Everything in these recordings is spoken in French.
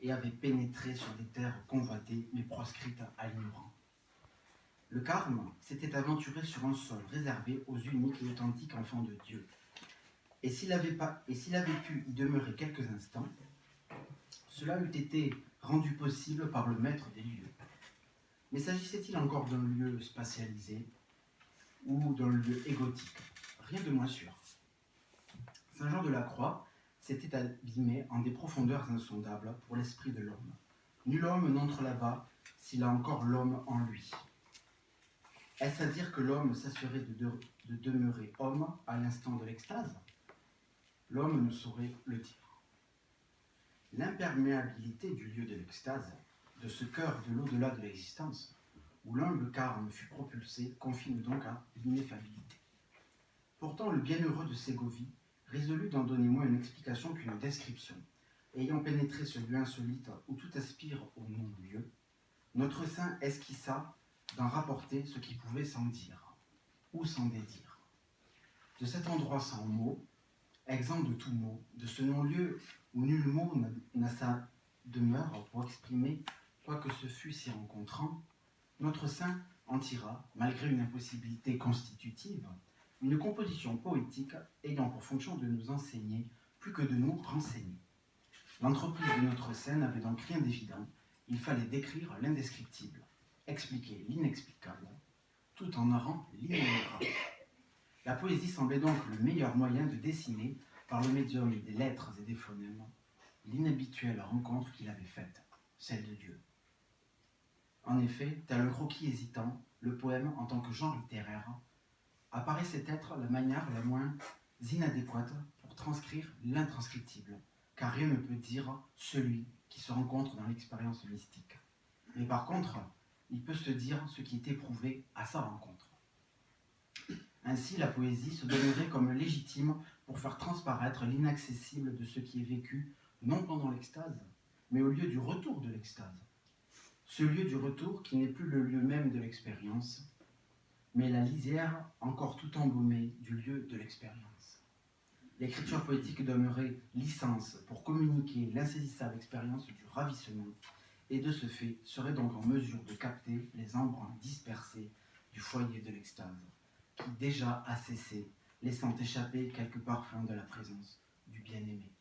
et avait pénétré sur des terres convoitées mais proscrites à l'ignorant. Le carme s'était aventuré sur un sol réservé aux uniques et authentiques enfants de Dieu. Et s'il avait pu y demeurer quelques instants, cela eût été rendu possible par le maître des lieux. Mais s'agissait-il encore d'un lieu spatialisé ou d'un lieu égotique? Rien de moins sûr. Saint Jean de la Croix s'était abîmé en des profondeurs insondables pour l'esprit de l'homme. Nul homme n'entre là-bas s'il a encore l'homme en lui. Est-ce à dire que l'homme s'assurait de demeurer homme à l'instant de l'extase? L'homme ne saurait le dire. L'imperméabilité du lieu de l'extase, de ce cœur de l'au-delà de l'existence, où l'humble carme fut propulsé, confine donc à l'ineffabilité. Pourtant, le bienheureux de Ségovie résolut d'en donner moins une explication qu'une description. Ayant pénétré ce lieu insolite où tout aspire au non-lieu, notre saint esquissa d'en rapporter ce qui pouvait sans dire, ou sans dédire. De cet endroit sans mot, exempt de tout mot, de ce non-lieu où nul mot n'a sa demeure pour exprimer quoi que ce fût s'y rencontrant, notre saint en tira, malgré une impossibilité constitutive, une composition poétique ayant pour fonction de nous enseigner plus que de nous renseigner. L'entreprise de notre saint n'avait donc rien d'évident, il fallait décrire l'indescriptible, expliquer l'inexplicable, tout en narrant l'inénarrable. La poésie semblait donc le meilleur moyen de dessiner, par le médium des lettres et des phonèmes, l'inhabituelle rencontre qu'il avait faite, celle de Dieu. En effet, tel un croquis hésitant, le poème, en tant que genre littéraire, apparaissait être la manière la moins inadéquate pour transcrire l'intranscriptible, car rien ne peut dire celui qui se rencontre dans l'expérience mystique. Mais par contre, il peut se dire ce qui est éprouvé à sa rencontre. Ainsi, la poésie se donnerait comme légitime pour faire transparaître l'inaccessible de ce qui est vécu, non pendant l'extase, mais au lieu du retour de l'extase. Ce lieu du retour qui n'est plus le lieu même de l'expérience, mais la lisière encore tout embaumée du lieu de l'expérience. L'écriture poétique donnerait licence pour communiquer l'insaisissable expérience du ravissement, et de ce fait serait donc en mesure de capter les embruns dispersés du foyer de l'extase, qui déjà a cessé, laissant échapper quelques parfums de la présence du bien-aimé.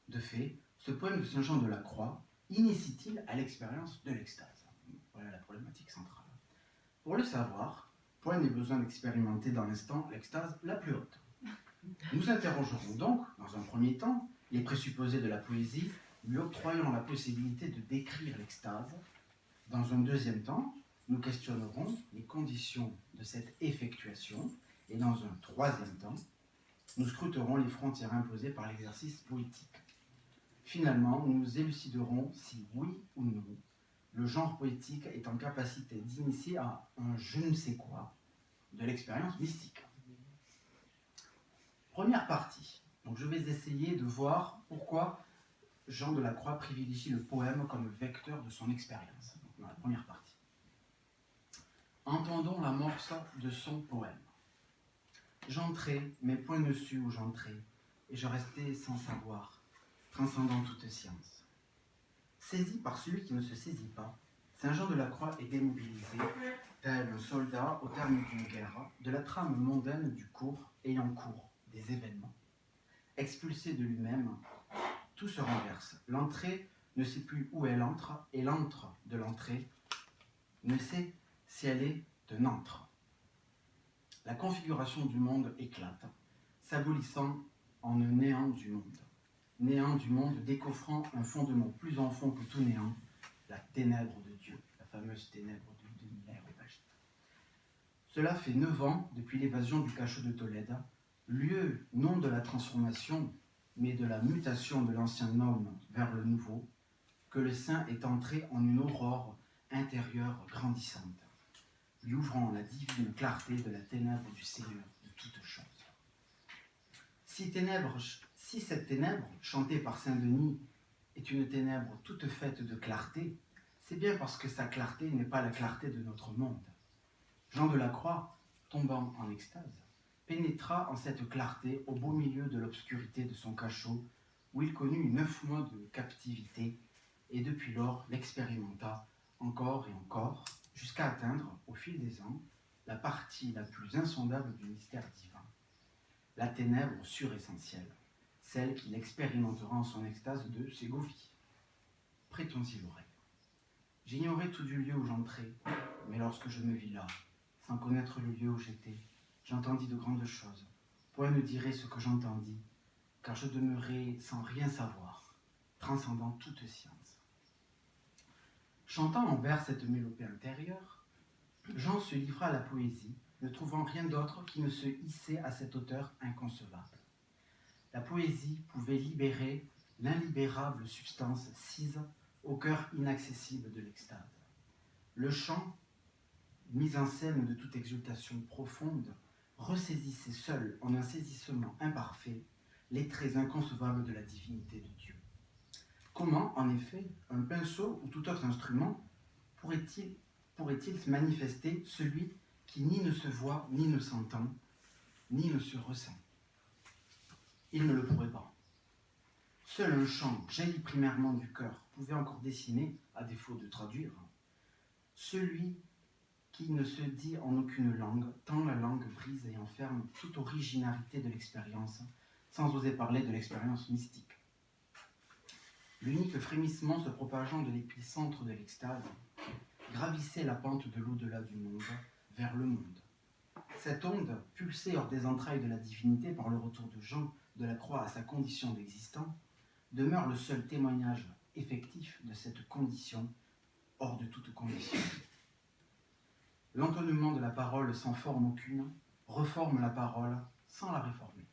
De fait, ce poème de Saint Jean de la Croix initie-t-il à l'expérience de l'extase? Voilà la problématique centrale. Pour le savoir, point n'est besoin d'expérimenter dans l'instant l'extase la plus haute. Nous interrogerons donc, dans un premier temps, les présupposés de la poésie, lui octroyant la possibilité de décrire l'extase. Dans un deuxième temps, nous questionnerons les conditions de cette effectuation, et dans un troisième temps, nous scruterons les frontières imposées par l'exercice poétique. Finalement, nous éluciderons si, oui ou non, le genre poétique est en capacité d'initier à un je ne sais quoi de l'expérience mystique. Première partie. Donc je vais essayer de voir pourquoi Jean de la Croix privilégie le poème comme vecteur de son expérience. Donc, dans la première partie. Entendons l'amorce de son poème. J'entrais, mes poings ne sus où j'entrais, et je restais sans savoir, transcendant toute science. Saisi par celui qui ne se saisit pas, Saint Jean de la Croix est démobilisé, tel un soldat au terme d'une guerre, de la trame mondaine du cours ayant cours des événements. Expulsé de lui-même, tout se renverse. L'entrée ne sait plus où elle entre, et l'antre de l'entrée ne sait si elle est de n'antre. La configuration du monde éclate, s'abolissant en un néant du monde. Néant du monde décoffrant un fondement plus en fond que tout néant, la ténèbre de Dieu, la fameuse ténèbre de Miller et Bachit. Cela fait 9 ans depuis l'évasion du cachot de Tolède, lieu non de la transformation, mais de la mutation de l'ancien homme vers le nouveau, que le saint est entré en une aurore intérieure grandissante, lui ouvrant la divine clarté de la ténèbre du Seigneur de toutes choses. Si cette ténèbre, chantée par Saint-Denis, est une ténèbre toute faite de clarté, c'est bien parce que sa clarté n'est pas la clarté de notre monde. Jean de la Croix, tombant en extase, pénétra en cette clarté au beau milieu de l'obscurité de son cachot, où il connut 9 mois de captivité et depuis lors l'expérimenta encore et encore, jusqu'à atteindre, au fil des ans, la partie la plus insondable du mystère divin, la ténèbre suressentielle, celle qu'il expérimentera en son extase de Ségovie. Prêtons-y l'oreille. J'ignorais tout du lieu où j'entrais, mais lorsque je me vis là, sans connaître le lieu où j'étais, j'entendis de grandes choses. Point ne dirait ce que j'entendis, car je demeurais sans rien savoir, transcendant toute science. Chantant en vers cette mélopée intérieure, Jean se livra à la poésie, ne trouvant rien d'autre qui ne se hissait à cette hauteur inconcevable. La poésie pouvait libérer l'illibérable substance sise au cœur inaccessible de l'extase. Le chant, mis en scène de toute exultation profonde, ressaisissait seul, en un saisissement imparfait, les traits inconcevables de la divinité de Dieu. Comment, en effet, un pinceau ou tout autre instrument pourrait-il se manifester celui qui ni ne se voit, ni ne s'entend, ni ne se ressent? Il ne le pourrait pas. Seul un chant jailli primairement du cœur pouvait encore dessiner, à défaut de traduire, celui qui ne se dit en aucune langue, tant la langue brise et enferme toute originalité de l'expérience, sans oser parler de l'expérience mystique. L'unique frémissement se propageant de l'épicentre de l'extase gravissait la pente de l'au-delà du monde vers le monde. Cette onde, pulsée hors des entrailles de la divinité par le retour de Jean de la Croix à sa condition d'existant, demeure le seul témoignage effectif de cette condition hors de toute condition. L'entonnement de la parole sans forme aucune reforme la parole sans la réformer.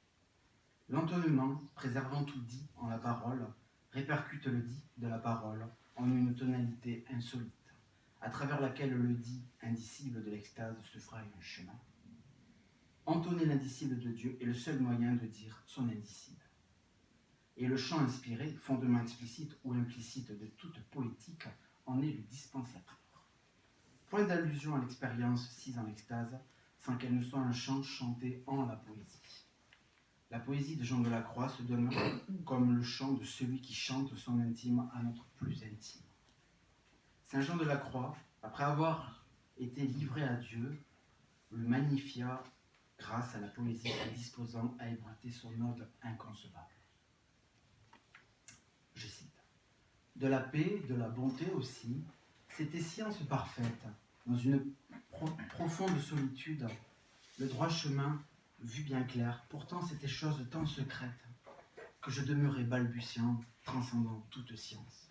L'entonnement, préservant tout dit en la parole, répercute le dit de la parole en une tonalité insolite, à travers laquelle le dit indicible de l'extase se fraye un chemin. Entonner l'indicible de Dieu est le seul moyen de dire son indicible. Et le chant inspiré, fondement explicite ou implicite de toute poétique, en est le dispensateur. Point d'allusion à l'expérience sise en extase, sans qu'elle ne soit un chant chanté en la poésie. La poésie de Jean de la Croix se donne comme le chant de celui qui chante son intime à notre plus intime. Saint Jean de la Croix, après avoir été livré à Dieu, le magnifia grâce à la poésie se disposant à ébruiter son ode inconcevable. Je cite. De la paix, de la bonté aussi, c'était science parfaite, dans une profonde solitude, le droit chemin vu bien clair, pourtant c'était chose tant secrète, que je demeurais balbutiant, transcendant toute science.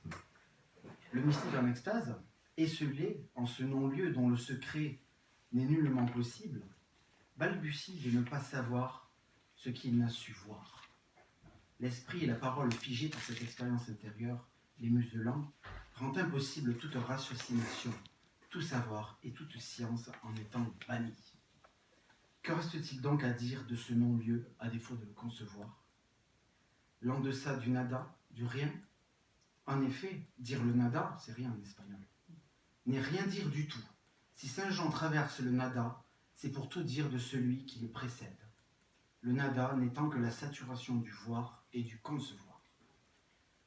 Le mystique en extase, esselé en ce non-lieu dont le secret n'est nullement possible, balbutie de ne pas savoir ce qu'il n'a su voir. L'esprit et la parole figés par cette expérience intérieure, les muselant, rend impossible toute ratiocination, tout savoir et toute science en étant bannis. Que reste-t-il donc à dire de ce non-lieu, à défaut de le concevoir? L'en deçà du nada, du rien? En effet, dire le nada, c'est rien en espagnol, n'est rien dire du tout. Si Saint Jean traverse le nada, c'est pour tout dire de celui qui le précède. Le nada n'étant que la saturation du voir et du concevoir.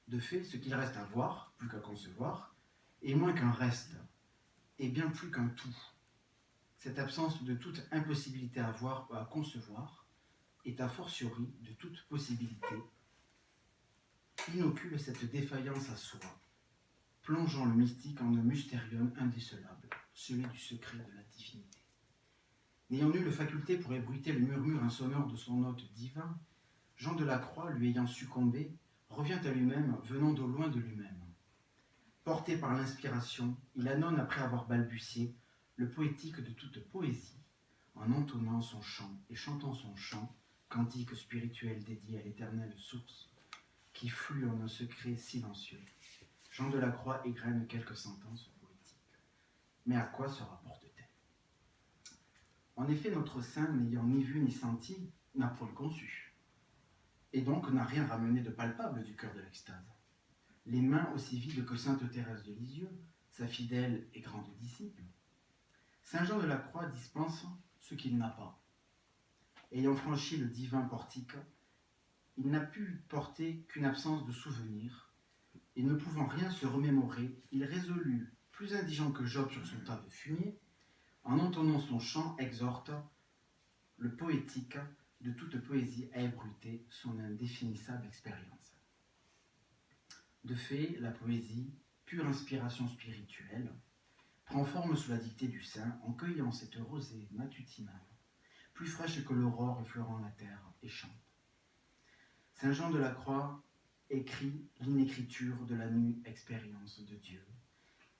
De fait, ce qu'il reste à voir, plus qu'à concevoir, est moins qu'un reste, et bien plus qu'un tout. Cette absence de toute impossibilité à voir ou à concevoir est a fortiori de toute possibilité, inocule cette défaillance à soi, plongeant le mystique en un mystérium indécelable, celui du secret de la divinité. N'ayant nulle faculté pour ébruiter le murmure insonore de son hôte divin, Jean de la Croix, lui ayant succombé, revient à lui-même, venant d'au loin de lui-même. Porté par l'inspiration, il annonce après avoir balbutié le poétique de toute poésie, en entonnant son chant et chantant son chant, cantique spirituel dédié à l'éternelle source, qui flue en un secret silencieux. Jean de la Croix égrène quelques sentences poétiques. Mais à quoi se rapporte-t-elle? En effet, notre saint, n'ayant ni vu ni senti, n'a point conçu, et donc n'a rien ramené de palpable du cœur de l'extase. Les mains aussi vides que sainte Thérèse de Lisieux, sa fidèle et grande disciple, Saint Jean de la Croix dispense ce qu'il n'a pas. Ayant franchi le divin portique, il n'a pu porter qu'une absence de souvenir, et ne pouvant rien se remémorer, il résolut, plus indigent que Job sur son tas de fumier, en entonnant son chant, exhorte le poétique de toute poésie à ébruiter son indéfinissable expérience. De fait, la poésie, pure inspiration spirituelle, prend forme sous la dictée du saint en cueillant cette rosée matutinale, plus fraîche que l'aurore effleurant la terre, et chante. Saint Jean de la Croix écrit l'inécriture de la nue expérience de Dieu,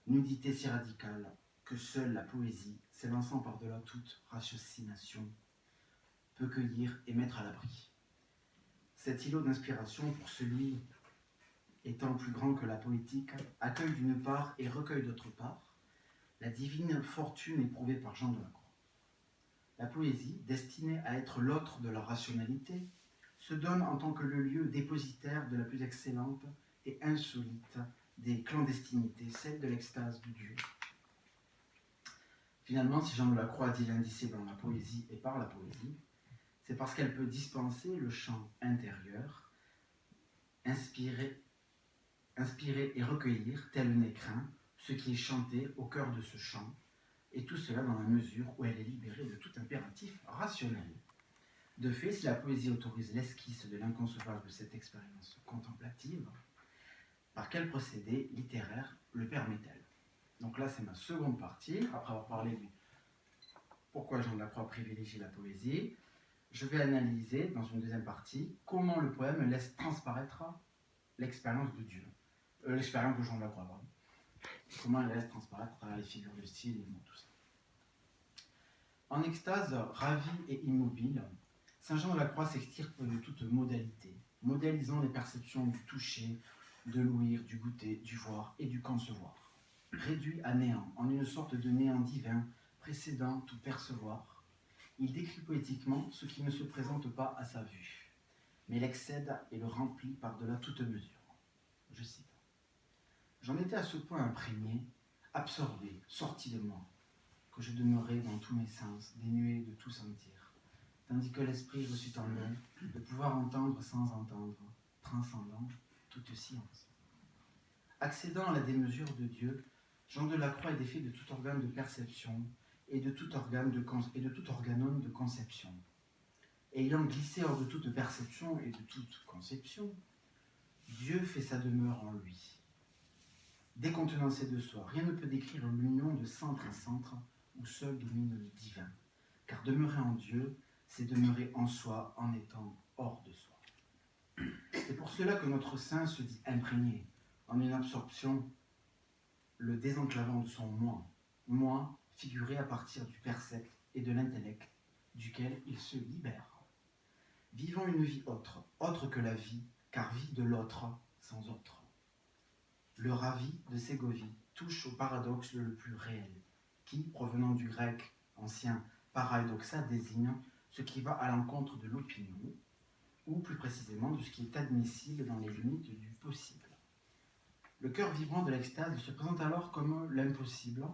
nudité si radicale que seule la poésie, s'élançant par-delà toute ratiocination, peut cueillir et mettre à l'abri. Cet îlot d'inspiration, pour celui étant plus grand que la poétique, accueille d'une part et recueille d'autre part la divine fortune éprouvée par Jean de la Croix. La poésie, destinée à être l'autre de la rationalité, se donne en tant que le lieu dépositaire de la plus excellente et insolite des clandestinités, celle de l'extase de Dieu. Finalement, si Jean de la Croix dit l'indicible dans la poésie et par la poésie, c'est parce qu'elle peut dispenser le chant intérieur, inspirer et recueillir, tel un écrin, ce qui est chanté au cœur de ce chant, et tout cela dans la mesure où elle est libérée de tout impératif rationnel. De fait, si la poésie autorise l'esquisse de l'inconcevable de cette expérience contemplative, par quel procédé littéraire le permet-elle? Donc là, c'est ma seconde partie, après avoir parlé de pourquoi Jean de la Croix privilégie la poésie. Je vais analyser, dans une deuxième partie, comment le poème laisse transparaître l'expérience de Dieu. L'expérience de Jean de la Croix, pardon. Comment elle laisse transparaître à travers les figures de style, les mots, tout ça. En extase, ravi et immobile, Saint Jean de la Croix s'extirpe de toute modalité, modélisant les perceptions du toucher, de l'ouïr, du goûter, du voir et du concevoir. Réduit à néant, en une sorte de néant divin, précédant tout percevoir, il décrit poétiquement ce qui ne se présente pas à sa vue, mais l'excède et le remplit par-delà toute mesure. Je cite. J'en étais à ce point imprégné, absorbé, sorti de moi, que je demeurais dans tous mes sens, dénué de tout sentir, tandis que l'esprit reçut en lui de pouvoir entendre sans entendre, transcendant toute science. Accédant à la démesure de Dieu, Jean de la Croix est défait de tout organe de perception et de tout organome de conception. Ayant glissé hors de toute perception et de toute conception, Dieu fait sa demeure en lui. Décontenancé de soi, rien ne peut décrire l'union de centre à centre où seul domine le divin. Car demeurer en Dieu, c'est demeurer en soi en étant hors de soi. C'est pour cela que notre saint se dit imprégné, en une absorption, le désenclavant de son moi figuré à partir du percept et de l'intellect, duquel il se libère. Vivant une vie autre que la vie, car vie de l'autre sans autre. Le ravi de Ségovie touche au paradoxe le plus réel, qui, provenant du grec ancien paradoxa, désigne ce qui va à l'encontre de l'opinion, ou plus précisément de ce qui est admissible dans les limites du possible. Le cœur vibrant de l'extase se présente alors comme l'impossible,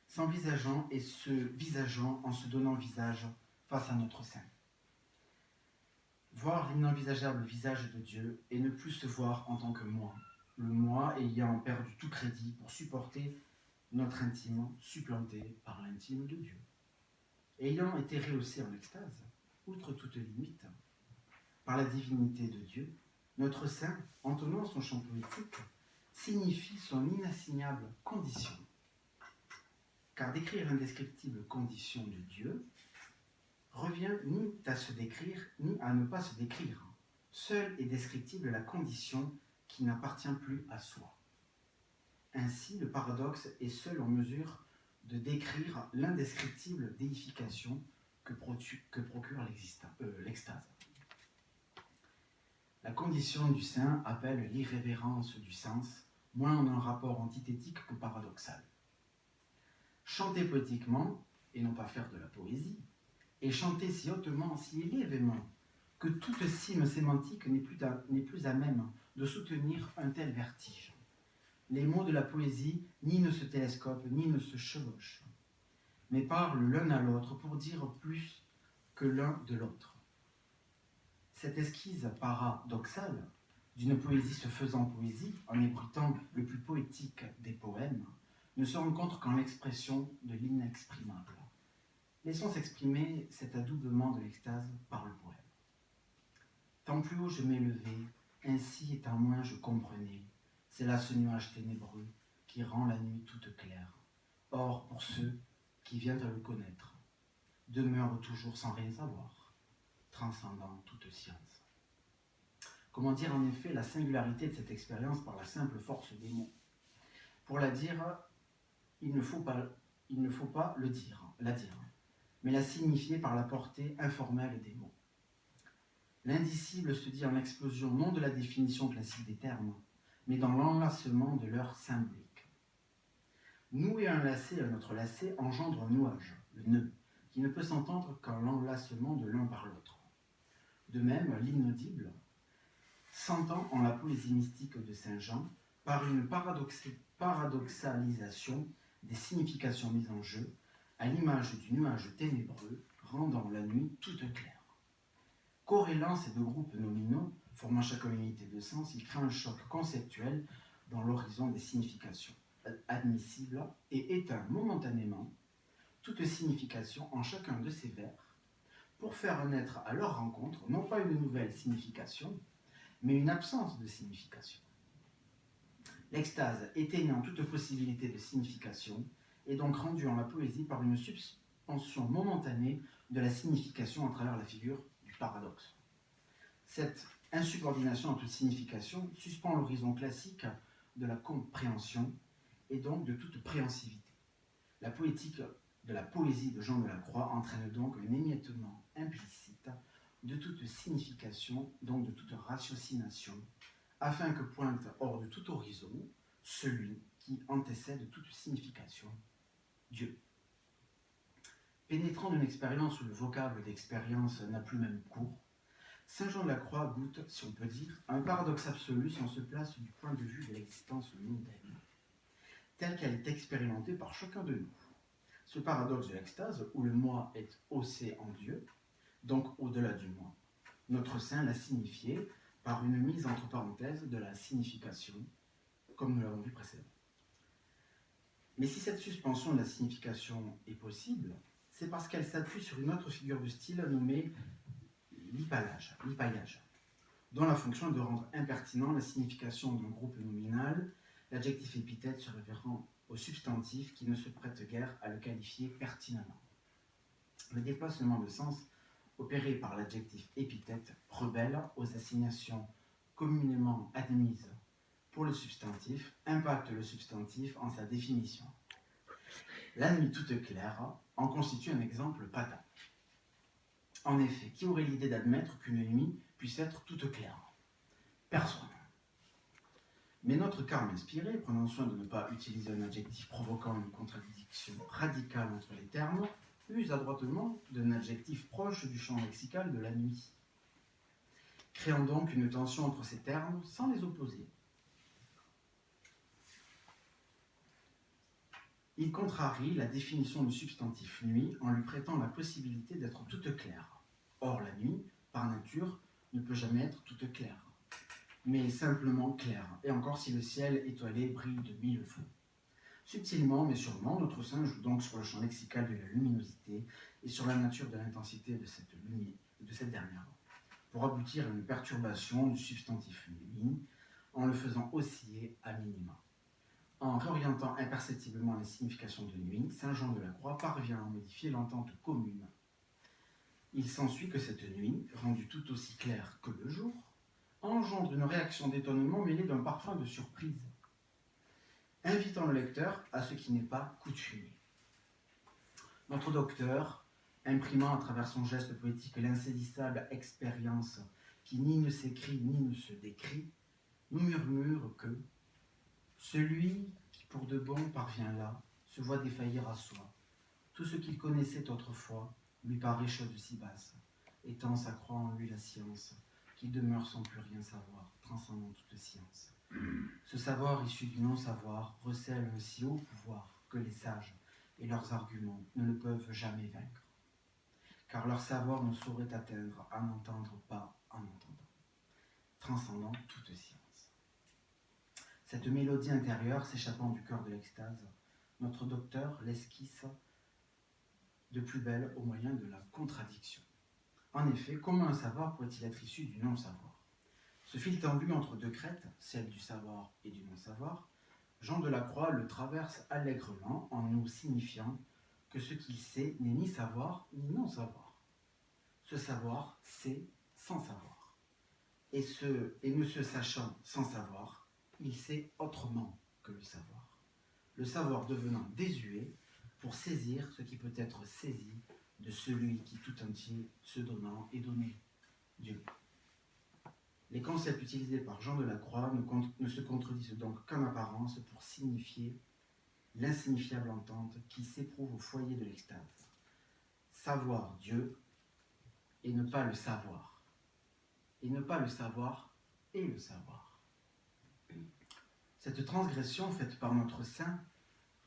s'envisageant et se visageant en se donnant visage face à notre saint. Voir l'inenvisageable visage de Dieu et ne plus se voir en tant que moi, le moi ayant perdu tout crédit pour supporter notre intime supplanté par l'intime de Dieu. Ayant été rehaussé en extase, outre toute limite, par la divinité de Dieu, notre saint, entonnant son chant poétique, signifie son inassignable condition. Car décrire l'indescriptible condition de Dieu revient ni à se décrire, ni à ne pas se décrire. Seule est descriptible la condition qui n'appartient plus à soi. Ainsi, le paradoxe est seul en mesure de décrire l'indescriptible déification que procure l'extase. La condition du saint appelle l'irrévérence du sens, moins en un rapport antithétique que paradoxal. Chanter poétiquement, et non pas faire de la poésie, et chanter si hautement, si élèvement, que toute cime sémantique n'est plus à même de soutenir un tel vertige. Les mots de la poésie ni ne se télescopent, ni ne se chevauchent, mais parlent l'un à l'autre pour dire plus que l'un de l'autre. Cette esquisse paradoxale d'une poésie se faisant poésie, en ébruitant le plus poétique des poèmes, ne se rencontre qu'en l'expression de l'inexprimable. Laissons s'exprimer cet adoubement de l'extase par le poème. Tant plus haut je m'élevais, ainsi étant moins je comprenais, c'est là ce nuage ténébreux qui rend la nuit toute claire. Or, pour ceux qui viennent à le connaître, demeure toujours sans rien savoir, transcendant toute science. Comment dire en effet la singularité de cette expérience par la simple force des mots? Pour la dire, il ne faut pas la dire, mais la signifier par la portée informelle des mots. L'indicible se dit en l'explosion non de la définition classique des termes, mais dans l'enlacement de leur symbolique. Nouer un lacet à notre lacet engendre un nouage, le nœud, qui ne peut s'entendre qu'en l'enlacement de l'un par l'autre. De même, l'inaudible s'entend en la poésie mystique de Saint Jean par une paradoxalisation des significations mises en jeu, à l'image du nuage ténébreux rendant la nuit toute claire. Corrélant ces deux groupes nominaux, formant chacun une unité de sens, il crée un choc conceptuel dans l'horizon des significations admissibles et éteint momentanément toute signification en chacun de ces vers pour faire naître à leur rencontre non pas une nouvelle signification, mais une absence de signification. L'extase, éteignant toute possibilité de signification, est donc rendue en la poésie par une suspension momentanée de la signification à travers la figure du paradoxe. Cette insubordination à toute signification suspend l'horizon classique de la compréhension et donc de toute préhensivité. La poétique de la poésie de Jean de la Croix entraîne donc un émiettement implicite de toute signification, donc de toute ratiocination, afin que pointe hors de tout horizon celui qui antécède toute signification, Dieu. Pénétrant d'une expérience où le vocable d'expérience n'a plus même cours, Saint Jean de la Croix goûte, si on peut dire, un paradoxe absolu si on se place du point de vue de l'existence mondaine, telle qu'elle est expérimentée par chacun de nous. Ce paradoxe de l'extase, où le moi est haussé en Dieu, donc au-delà du moi. Notre saint l'a signifié par une mise entre parenthèses de la signification, comme nous l'avons vu précédemment. Mais si cette suspension de la signification est possible, c'est parce qu'elle s'appuie sur une autre figure de style nommée l'hypaillage, dont la fonction est de rendre impertinent la signification d'un groupe nominal, l'adjectif épithète se référant au substantif qui ne se prête guère à le qualifier pertinemment. Le déplacement de sens opéré par l'adjectif épithète rebelle aux assignations communément admises pour le substantif impacte le substantif en sa définition. La nuit toute claire en constitue un exemple patent. En effet, qui aurait l'idée d'admettre qu'une nuit puisse être toute claire? Personne. Mais notre carme inspiré, prenant soin de ne pas utiliser un adjectif provoquant une contradiction radicale entre les termes, use adroitement d'un adjectif proche du champ lexical de la nuit, créant donc une tension entre ces termes sans les opposer. Il contrarie la définition du substantif nuit en lui prêtant la possibilité d'être toute claire. Or, la nuit, par nature, ne peut jamais être toute claire, mais simplement claire, et encore si le ciel étoilé brille de mille feux. Subtilement, mais sûrement, notre saint joue donc sur le champ lexical de la luminosité et sur la nature de l'intensité de cette dernière, pour aboutir à une perturbation du substantif nuit, en le faisant osciller à minima. En réorientant imperceptiblement les significations de nuit, Saint Jean de la Croix parvient à modifier l'entente commune. Il s'ensuit que cette nuit, rendue tout aussi claire que le jour, engendre une réaction d'étonnement mêlée d'un parfum de surprise, invitant le lecteur à ce qui n'est pas coutumier. Notre docteur, imprimant à travers son geste poétique l'insaisissable expérience qui ni ne s'écrit ni ne se décrit, nous murmure que celui qui pour de bon parvient là se voit défaillir à soi. Tout ce qu'il connaissait autrefois lui paraît chose si basse, étant sa croix en lui la science, qui demeure sans plus rien savoir, transcendant toute science. Ce savoir issu du non-savoir recèle un si haut pouvoir que les sages et leurs arguments ne le peuvent jamais vaincre, car leur savoir ne saurait atteindre à n'entendre pas en entendant. transcendant toute science. Cette mélodie intérieure s'échappant du cœur de l'extase, notre docteur l'esquisse de plus belle au moyen de la contradiction. En effet, comment un savoir pourrait-il être issu du non-savoir? Ce fil tendu entre deux crêtes, celle du savoir et du non-savoir, Jean de la Croix le traverse allègrement en nous signifiant que ce qu'il sait n'est ni savoir ni non-savoir. Ce savoir sait sans savoir. Et ne se sachant sans savoir, il sait autrement que le savoir. Le savoir devenant désuet pour saisir ce qui peut être saisi de celui qui tout entier se donnant est donné, Dieu. Les concepts utilisés par Jean de la Croix ne se contredisent donc qu'en apparence pour signifier l'insignifiable entente qui s'éprouve au foyer de l'extase. Savoir Dieu et ne pas le savoir. Et ne pas le savoir et le savoir. Cette transgression faite par notre saint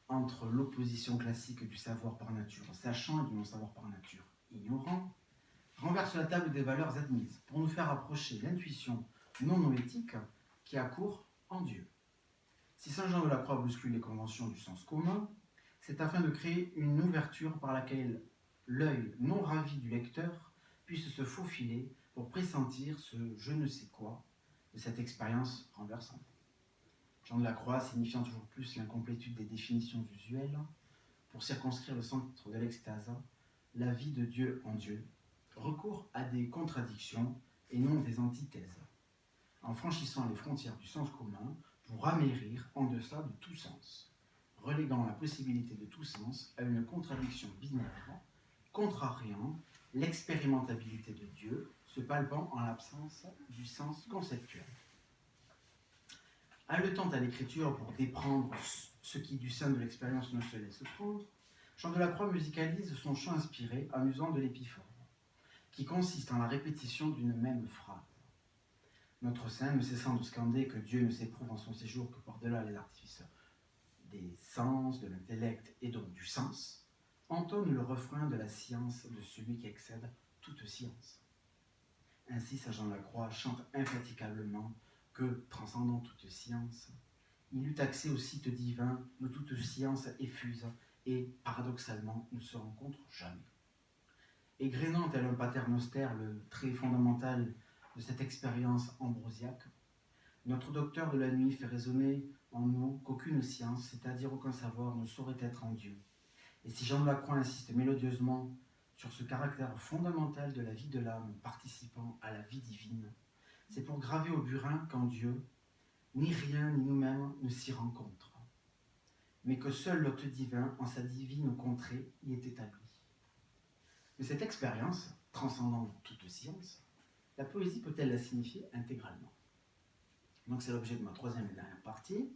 entre l'opposition classique du savoir par nature sachant et du non-savoir par nature ignorant, renverse la table des valeurs admises pour nous faire approcher l'intuition non noétique qui accourt en Dieu. Si saint Jean de la Croix bouscule les conventions du sens commun, c'est afin de créer une ouverture par laquelle l'œil non ravi du lecteur puisse se faufiler pour pressentir ce je ne sais quoi de cette expérience renversante. Jean de la Croix signifiant toujours plus l'incomplétude des définitions usuelles, pour circonscrire le centre de l'extase, la vie de Dieu en Dieu, recourt à des contradictions et non des antithèses, en franchissant les frontières du sens commun pour amérir en deçà de tout sens, reléguant la possibilité de tout sens à une contradiction binaire, contrariant l'expérimentabilité de Dieu, se palpant en l'absence du sens conceptuel. Haletant à l'écriture pour déprendre ce qui du sein de l'expérience ne se laisse prendre, Jean de la Croix musicalise son chant inspiré en usant de l'épiphore, qui consiste en la répétition d'une même phrase. Notre saint, ne cessant de scander que Dieu ne s'éprouve en son séjour que par-delà les artifices des sens, de l'intellect et donc du sens, entonne le refrain de la science de celui qui excède toute science. Ainsi, saint Jean de la Croix chante infatigablement que, transcendant toute science, il eut accès au site divin où toute science effuse et, paradoxalement, ne se rencontre jamais. Égrénant tel un paternoster le trait fondamental de cette expérience ambrosiaque, notre docteur de la nuit fait résonner en nous qu'aucune science, c'est-à-dire aucun savoir, ne saurait être en Dieu. Et si Jean de la Croix insiste mélodieusement sur ce caractère fondamental de la vie de l'âme participant à la vie divine, c'est pour graver au burin qu'en Dieu, ni rien ni nous-mêmes ne s'y rencontrent, mais que seul l'hôte divin, en sa divine contrée, y est établi. Mais cette expérience, transcendant toute science, la poésie peut-elle la signifier intégralement? Donc c'est l'objet de ma troisième et dernière partie,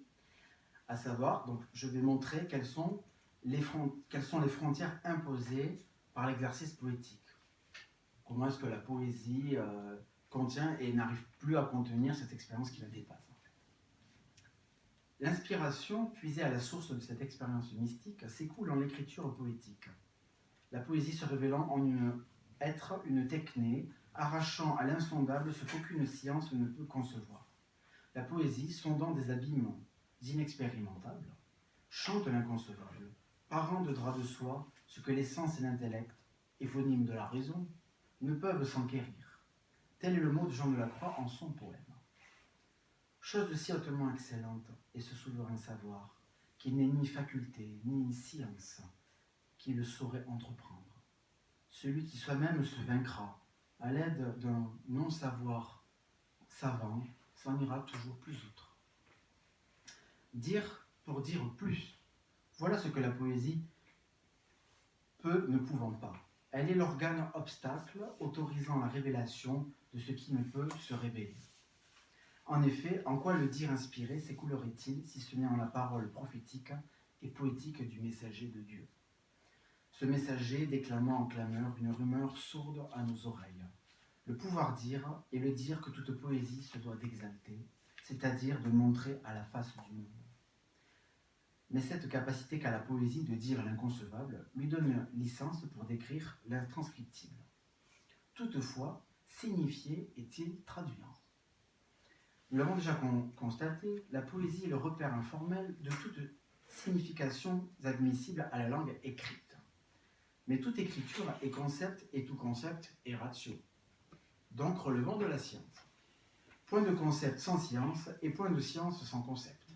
à savoir, donc, je vais montrer quelles sont les frontières imposées par l'exercice poétique. Comment est-ce que la poésie contient et n'arrive plus à contenir cette expérience qui la dépasse. En fait. L'inspiration, puisée à la source de cette expérience mystique, s'écoule en l'écriture poétique. La poésie se révélant être une techné, arrachant à l'insondable ce qu'aucune science ne peut concevoir. La poésie, sondant des abîmes inexpérimentables, chante l'inconcevable, parant de drap de soie ce que les sens et l'intellect, éphonymes de la raison, ne peuvent s'enquérir. Tel est le mot de Jean de la Croix en son poème. Chose de si hautement excellente est ce souverain savoir, qu'il n'est ni faculté, ni science, qui le saurait entreprendre. Celui qui soi-même se vaincra, à l'aide d'un non-savoir savant, s'en ira toujours plus outre. Dire pour dire plus, voilà ce que la poésie peut ne pouvant pas. Elle est l'organe obstacle autorisant la révélation de ce qui ne peut se révéler. En effet, en quoi le dire inspiré s'écoulerait-il si ce n'est en la parole prophétique et poétique du messager de Dieu? Ce messager déclamant en clameur une rumeur sourde à nos oreilles. Le pouvoir dire et le dire que toute poésie se doit d'exalter, c'est-à-dire de montrer à la face du monde. Mais cette capacité qu'a la poésie de dire l'inconcevable lui donne licence pour décrire l'intranscriptible. Toutefois, signifier est-il traduire? Nous l'avons déjà constaté, la poésie est le repère informel de toute signification admissible à la langue écrite. Mais toute écriture est concept et tout concept est ratio, donc relevant de la science. Point de concept sans science et point de science sans concept.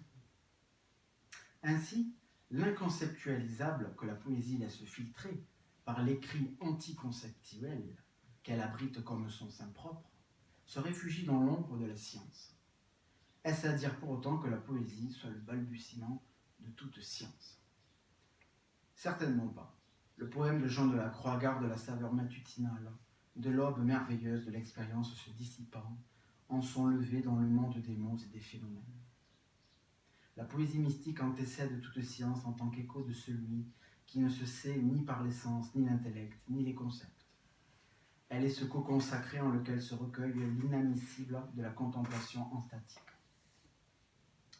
Ainsi, l'inconceptualisable que la poésie laisse filtrer par l'écrit anticonceptuel qu'elle abrite comme son sein propre, se réfugie dans l'ombre de la science. Est-ce à dire pour autant que la poésie soit le balbutiement de toute science? Certainement pas. Le poème de Jean de la Croix garde la saveur matutinale de l'aube merveilleuse de l'expérience se dissipant en son lever dans le monde des mots et des phénomènes. La poésie mystique antécède toute science en tant qu'écho de celui qui ne se sait ni par l'essence, ni l'intellect, ni les concepts. Elle est ce cocon sacré en lequel se recueille l'inadmissible de la contemplation en statique.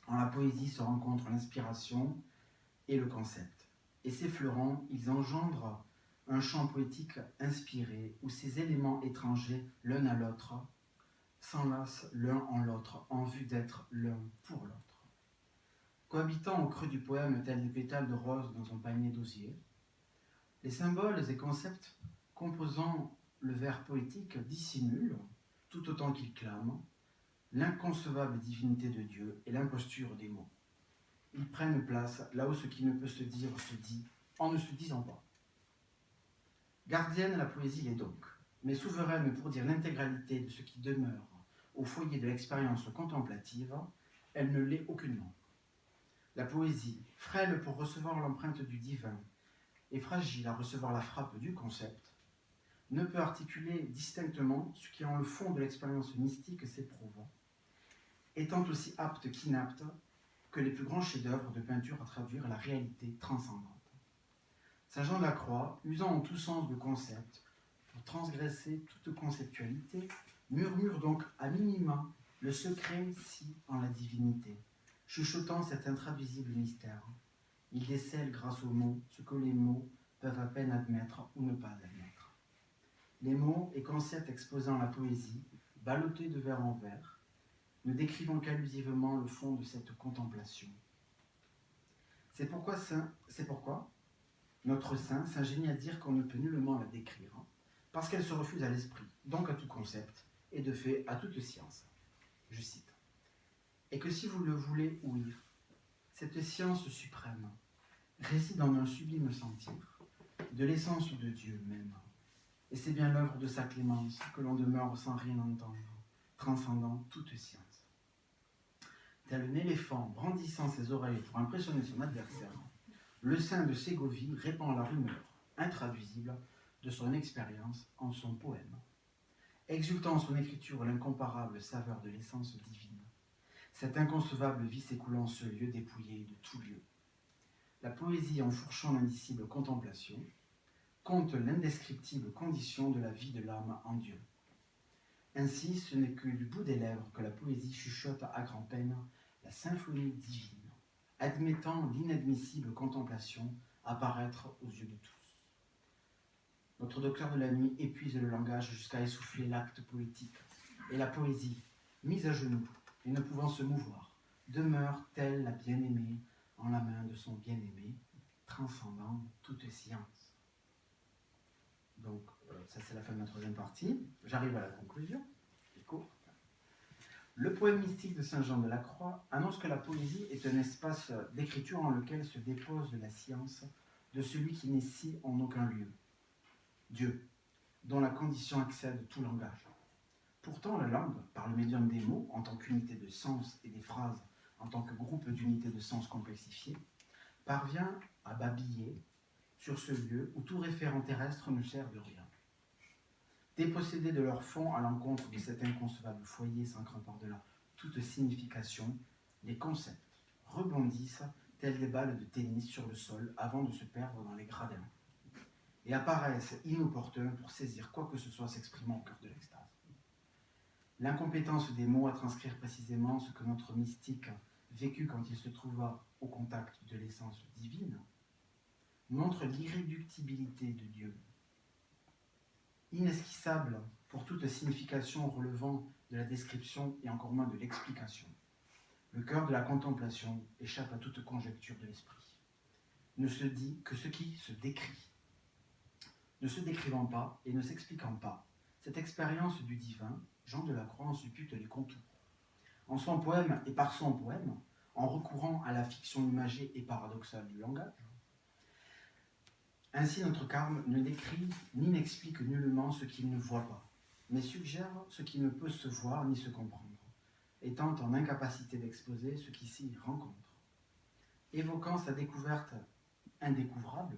En la poésie se rencontrent l'inspiration et le concept. Et ces fleurons, ils engendrent un champ poétique inspiré où ces éléments étrangers, l'un à l'autre, s'enlacent l'un en l'autre en vue d'être l'un pour l'autre. Cohabitant au creux du poème tels des pétales de rose dans un panier d'osier, les symboles et concepts composant le vers poétique dissimulent, tout autant qu'ils clament, l'inconcevable divinité de Dieu et l'imposture des mots. Ils prennent place là où ce qui ne peut se dire se dit en ne se disant pas. Gardienne, la poésie l'est donc, mais souveraine pour dire l'intégralité de ce qui demeure au foyer de l'expérience contemplative, elle ne l'est aucunement. La poésie, frêle pour recevoir l'empreinte du divin et fragile à recevoir la frappe du concept, ne peut articuler distinctement ce qui en le fond de l'expérience mystique s'éprouve, étant aussi apte qu'inapte que les plus grands chefs-d'œuvre de peinture à traduire la réalité transcendante. Saint Jean de la Croix, usant en tout sens de concept pour transgresser toute conceptualité, murmure donc à minima le secret si en la divinité, chuchotant cet intraduisible mystère. Il décèle grâce aux mots ce que les mots peuvent à peine admettre ou ne pas admettre. Les mots et concepts exposant la poésie, ballottés de vers en vers, ne décrivant qu'allusivement le fond de cette contemplation. C'est pourquoi notre saint s'ingénie à dire qu'on ne peut nullement la décrire, parce qu'elle se refuse à l'esprit, donc à tout concept, et de fait à toute science. Je cite. Et que si vous le voulez ouïr, cette science suprême réside en un sublime sentir, de l'essence de Dieu même. Et c'est bien l'œuvre de sa clémence que l'on demeure sans rien entendre, transcendant toute science. Tel un éléphant brandissant ses oreilles pour impressionner son adversaire, le saint de Ségovie répand la rumeur, intraduisible, de son expérience en son poème, exultant son écriture l'incomparable saveur de l'essence divine, cette inconcevable vie s'écoulant ce lieu dépouillé de tout lieu. La poésie enfourchant l'indicible contemplation, compte l'indescriptible condition de la vie de l'âme en Dieu. Ainsi, ce n'est que du bout des lèvres que la poésie chuchote à grand-peine la symphonie divine, admettant l'inadmissible contemplation apparaître aux yeux de tous. Notre docteur de la nuit épuise le langage jusqu'à essouffler l'acte poétique, et la poésie, mise à genoux et ne pouvant se mouvoir, demeure telle la bien-aimée en la main de son bien-aimé, transcendant toute science. Donc, ça c'est la fin de ma troisième partie. J'arrive à la conclusion. Le poème mystique de Saint Jean de la Croix annonce que la poésie est un espace d'écriture en lequel se dépose la science de celui qui n'est si en aucun lieu. Dieu, dont la condition accède tout langage. Pourtant, la langue, par le médium des mots, en tant qu'unité de sens, et des phrases, en tant que groupe d'unités de sens complexifiées, parvient à babiller sur ce lieu où tout référent terrestre ne sert de rien. Dépossédés de leur fond à l'encontre de cet inconcevable foyer s'ancrant par-delà toute signification, les concepts rebondissent tels des balles de tennis sur le sol avant de se perdre dans les gradins, et apparaissent inopportuns pour saisir quoi que ce soit s'exprimant au cœur de l'extase. L'incompétence des mots à transcrire précisément ce que notre mystique vécut quand il se trouva au contact de l'essence divine montre l'irréductibilité de Dieu, inesquissable pour toute signification relevant de la description et encore moins de l'explication. Le cœur de la contemplation échappe à toute conjecture de l'esprit. Ne se dit que ce qui se décrit. Ne se décrivant pas et ne s'expliquant pas, cette expérience du divin, Jean de la Croix en suppute les contours. En son poème et par son poème, en recourant à la fiction imagée et paradoxale du langage, ainsi notre carme ne décrit ni n'explique nullement ce qu'il ne voit pas, mais suggère ce qui ne peut se voir ni se comprendre, étant en incapacité d'exposer ce qui s'y rencontre. Évoquant sa découverte indécouvrable,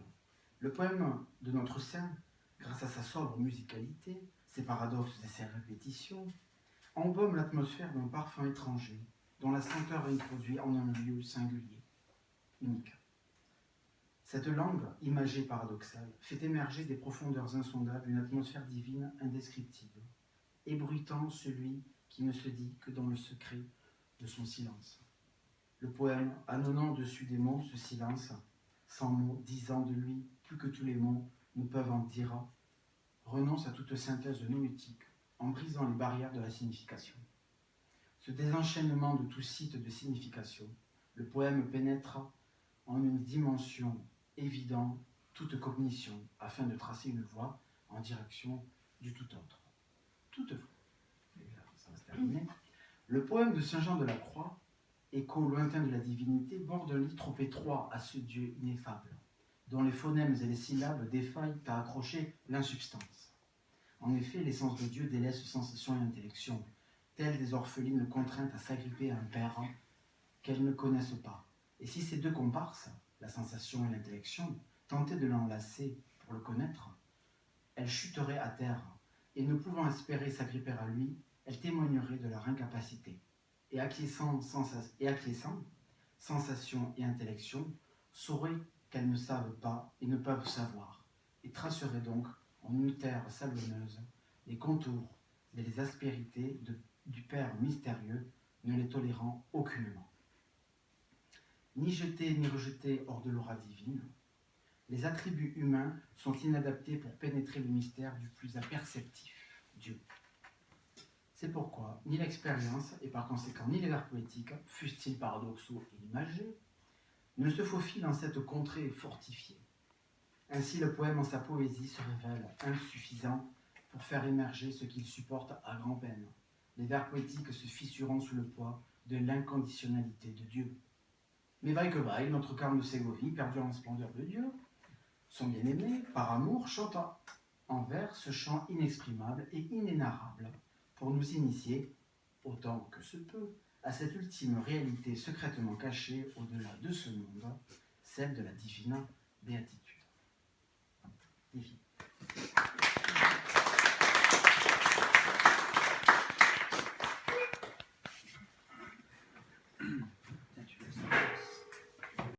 le poème de notre saint, grâce à sa sobre musicalité, ses paradoxes et ses répétitions, embaume l'atmosphère d'un parfum étranger, dont la senteur introduit en un lieu singulier, unique. Cette langue, imagée paradoxale, fait émerger des profondeurs insondables une atmosphère divine indescriptible, ébruitant celui qui ne se dit que dans le secret de son silence. Le poème, annonnant dessus des mots ce silence, sans mots, disant de lui plus que tous les mots ne peuvent en dire, renonce à toute synthèse noétique en brisant les barrières de la signification. Ce désenchaînement de tout site de signification, le poème pénètre en une dimension évidant toute cognition afin de tracer une voie en direction du tout autre. Toutefois, ça va se terminer, le poème de Saint Jean de la Croix, écho lointain de la divinité, borde un lit trop étroit à ce Dieu ineffable, dont les phonèmes et les syllabes défaillent à accrocher l'insubstance. En effet, l'essence de Dieu délaisse sensation et intellection, telles des orphelines contraintes à s'agripper à un père qu'elles ne connaissent pas. Et si ces deux comparses, la sensation et l'intellection, tentaient de l'enlacer pour le connaître, elles chuteraient à terre, et ne pouvant espérer s'agripper à lui, elles témoigneraient de leur incapacité. Et acquiesçant, sensation et intellection, sauraient qu'elles ne savent pas et ne peuvent savoir, et traceraient donc en une terre sablonneuse les contours et les aspérités du Père mystérieux, ne les tolérant aucunement. Ni jetés ni rejetés hors de l'aura divine, les attributs humains sont inadaptés pour pénétrer le mystère du plus imperceptif, Dieu. C'est pourquoi ni l'expérience, et par conséquent ni les vers poétiques, fussent-ils paradoxaux et imagés, ne se faufilent en cette contrée fortifiée. Ainsi le poème en sa poésie se révèle insuffisant pour faire émerger ce qu'il supporte à grand-peine, les vers poétiques se fissurant sous le poids de l'inconditionnalité de Dieu. Mais vaille que vaille, notre carme de Ségovie, perdu en splendeur de Dieu, son bien-aimé, par amour, chanta en vers ce chant inexprimable et inénarrable pour nous initier, autant que se peut, à cette ultime réalité secrètement cachée au-delà de ce monde, celle de la divine béatitude. Divine.